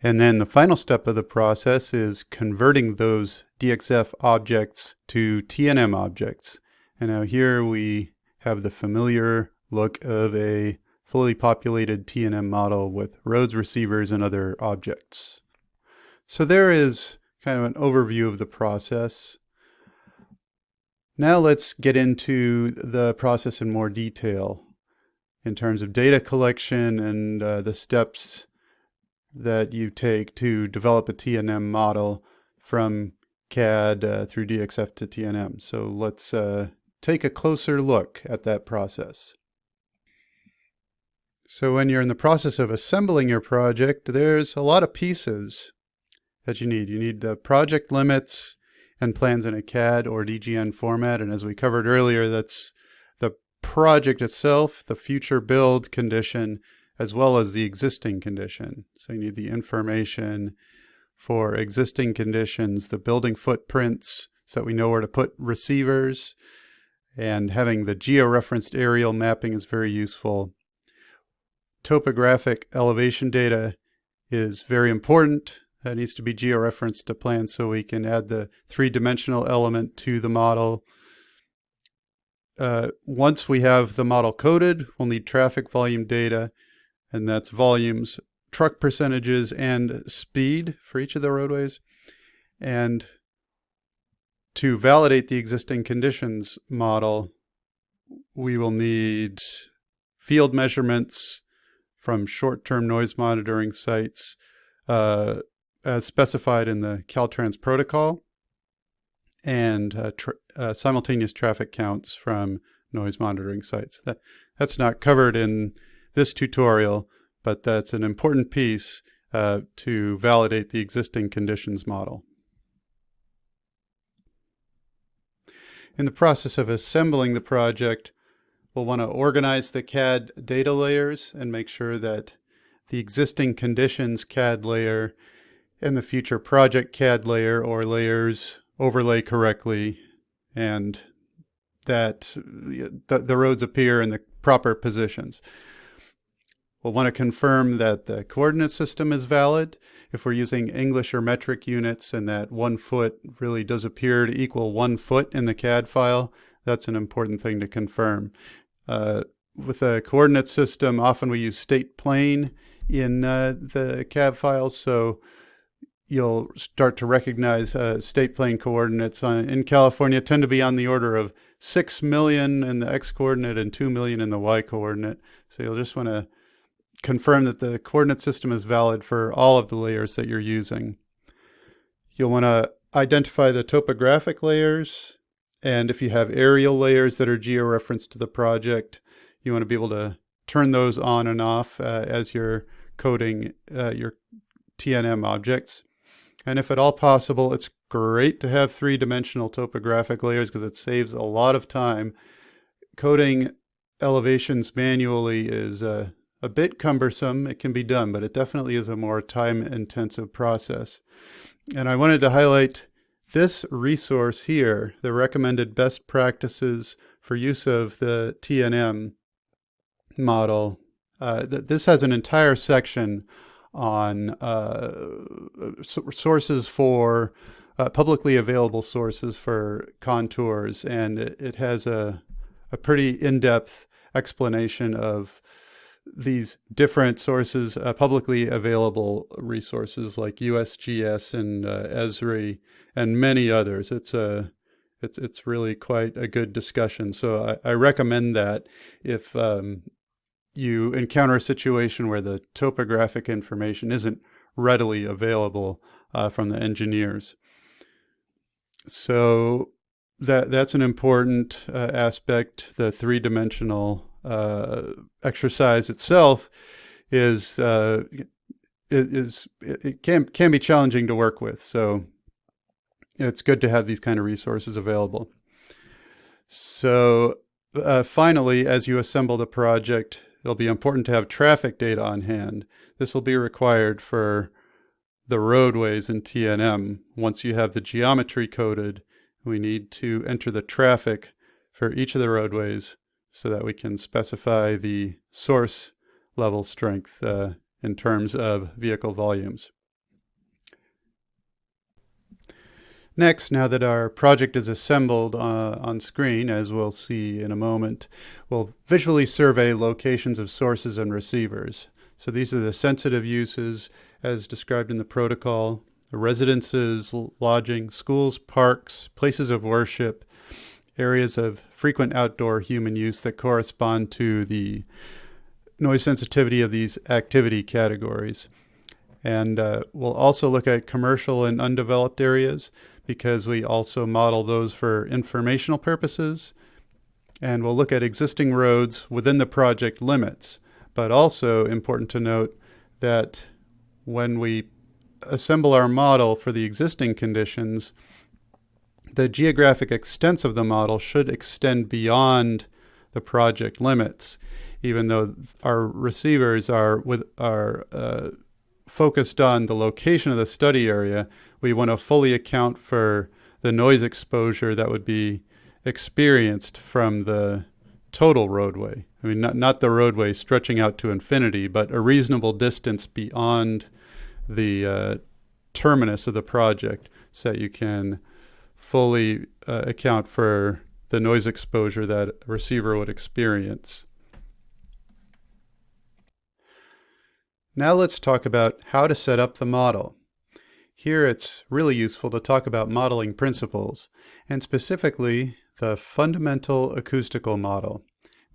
And then the final step of the process is converting those DXF objects to TNM objects. And now here we have the familiar look of a fully populated TNM model with roads, receivers, and other objects. So there is kind of an overview of the process. Now let's get into the process in more detail in terms of data collection and the steps that you take to develop a TNM model from CAD through DXF to TNM. So let's take a closer look at that process. So when you're in the process of assembling your project, there's a lot of pieces that you need. You need the project limits and plans in a CAD or DGN format. And as we covered earlier, that's the project itself, the future build condition, as well as the existing condition. So you need the information for existing conditions, the building footprints, so that we know where to put receivers, and having the georeferenced aerial mapping is very useful. Topographic elevation data is very important. That needs to be georeferenced to plans so we can add the three-dimensional element to the model. Once we have the model coded, we'll need traffic volume data, and that's volumes, truck percentages, and speed for each of the roadways. And to validate the existing conditions model, we will need field measurements from short-term noise monitoring sites as specified in the Caltrans protocol, and simultaneous traffic counts from noise monitoring sites. That's not covered in this tutorial, but that's an important piece to validate the existing conditions model. In the process of assembling the project, we'll want to organize the CAD data layers and make sure that the existing conditions CAD layer and the future project CAD layer or layers overlay correctly, and that the roads appear in the proper positions. We'll want to confirm that the coordinate system is valid. If we're using English or metric units and that 1 foot really does appear to equal 1 foot in the CAD file, that's an important thing to confirm. With a coordinate system, often we use state plane in the CAD files, so you'll start to recognize state plane coordinates in California tend to be on the order of 6 million in the X coordinate and 2 million in the Y coordinate. So you'll just want to confirm that the coordinate system is valid for all of the layers that you're using. You'll want to identify the topographic layers, and if you have aerial layers that are georeferenced to the project, you want to be able to turn those on and off as you're coding your TNM objects. And if at all possible, it's great to have three-dimensional topographic layers because it saves a lot of time. Coding elevations manually is a bit cumbersome. It can be done, but it definitely is a more time-intensive process. And I wanted to highlight this resource here, the recommended best practices for use of the TNM model. This has an entire section on sources for publicly available sources for contours, and it has a pretty in-depth explanation of these different sources, publicly available resources like USGS and Esri and many others. It's really quite a good discussion. So I recommend that if you encounter a situation where the topographic information isn't readily available from the engineers. So that's an important aspect. The three-dimensional exercise itself it can be challenging to work with. So it's good to have these kind of resources available. So finally, as you assemble the project, it'll be important to have traffic data on hand. This will be required for the roadways in TNM. Once you have the geometry coded, we need to enter the traffic for each of the roadways so that we can specify the source level strength in terms of vehicle volumes. Next, now that our project is assembled on screen, as we'll see in a moment, we'll visually survey locations of sources and receivers. So these are the sensitive uses as described in the protocol: residences, lodging, schools, parks, places of worship, areas of frequent outdoor human use that correspond to the noise sensitivity of these activity categories. And we'll also look at commercial and undeveloped areas, because we also model those for informational purposes. And we'll look at existing roads within the project limits. But also important to note that when we assemble our model for the existing conditions, the geographic extents of the model should extend beyond the project limits, even though our receivers are focused on the location of the study area. We want to fully account for the noise exposure that would be experienced from the total roadway. I mean, not the roadway stretching out to infinity, but a reasonable distance beyond the terminus of the project, so that you can fully account for the noise exposure that a receiver would experience. Now let's talk about how to set up the model. Here it's really useful to talk about modeling principles, and specifically the fundamental acoustical model.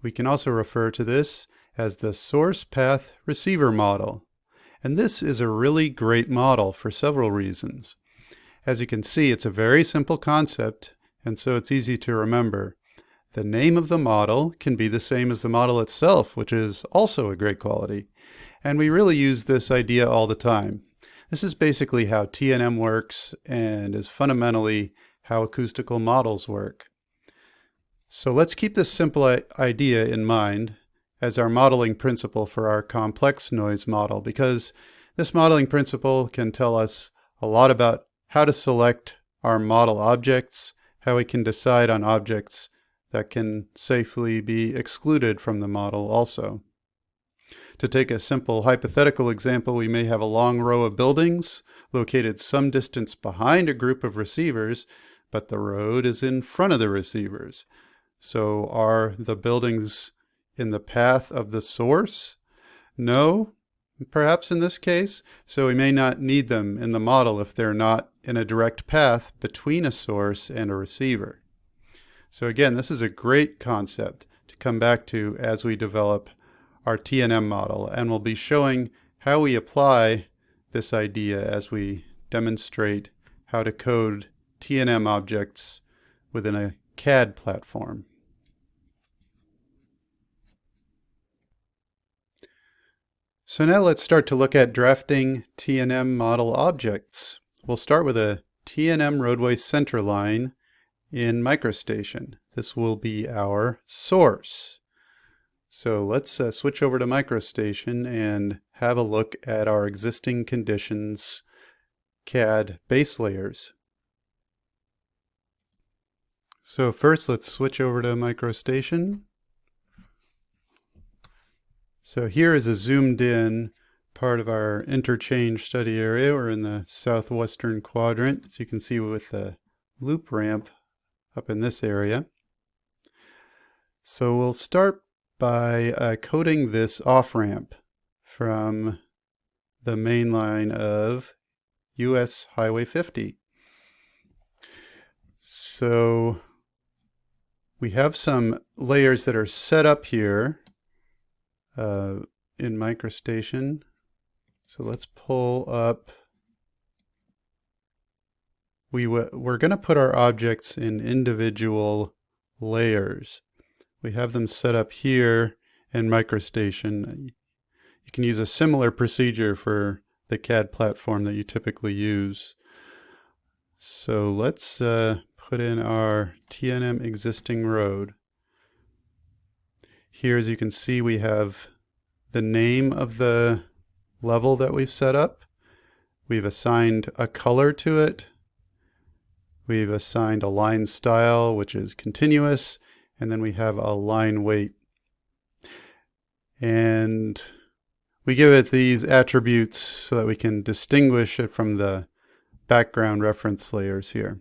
We can also refer to this as the source path receiver model. And this is a really great model for several reasons. As you can see, it's a very simple concept, and so it's easy to remember. The name of the model can be the same as the model itself, which is also a great quality. And we really use this idea all the time. This is basically how TNM works and is fundamentally how acoustical models work. So let's keep this simple idea in mind as our modeling principle for our complex noise model, because this modeling principle can tell us a lot about how to select our model objects, how we can decide on objects that can safely be excluded from the model also. To take a simple hypothetical example, we may have a long row of buildings located some distance behind a group of receivers, but the road is in front of the receivers. So are the buildings in the path of the source? No, perhaps in this case. So we may not need them in the model if they're not in a direct path between a source and a receiver. So again, this is a great concept to come back to as we develop our TNM model, and we'll be showing how we apply this idea as we demonstrate how to code TNM objects within a CAD platform. So now let's start to look at drafting TNM model objects. We'll start with a TNM roadway centerline in Microstation. This will be our source. So let's switch over to Microstation and have a look at our existing conditions CAD base layers. So first let's switch over to Microstation. So here is a zoomed in part of our interchange study area. We're in the southwestern quadrant, as you can see with the loop ramp up in this area. So we'll start by coding this off-ramp from the main line of US Highway 50. So we have some layers that are set up here in Microstation. So let's pull up. We're going to put our objects in individual layers. We have them set up here in Microstation. You can use a similar procedure for the CAD platform that you typically use. So let's put in our TNM existing road. Here, as you can see, we have the name of the level that we've set up. We've assigned a color to it. We've assigned a line style, which is continuous, and then we have a line weight. And we give it these attributes so that we can distinguish it from the background reference layers here.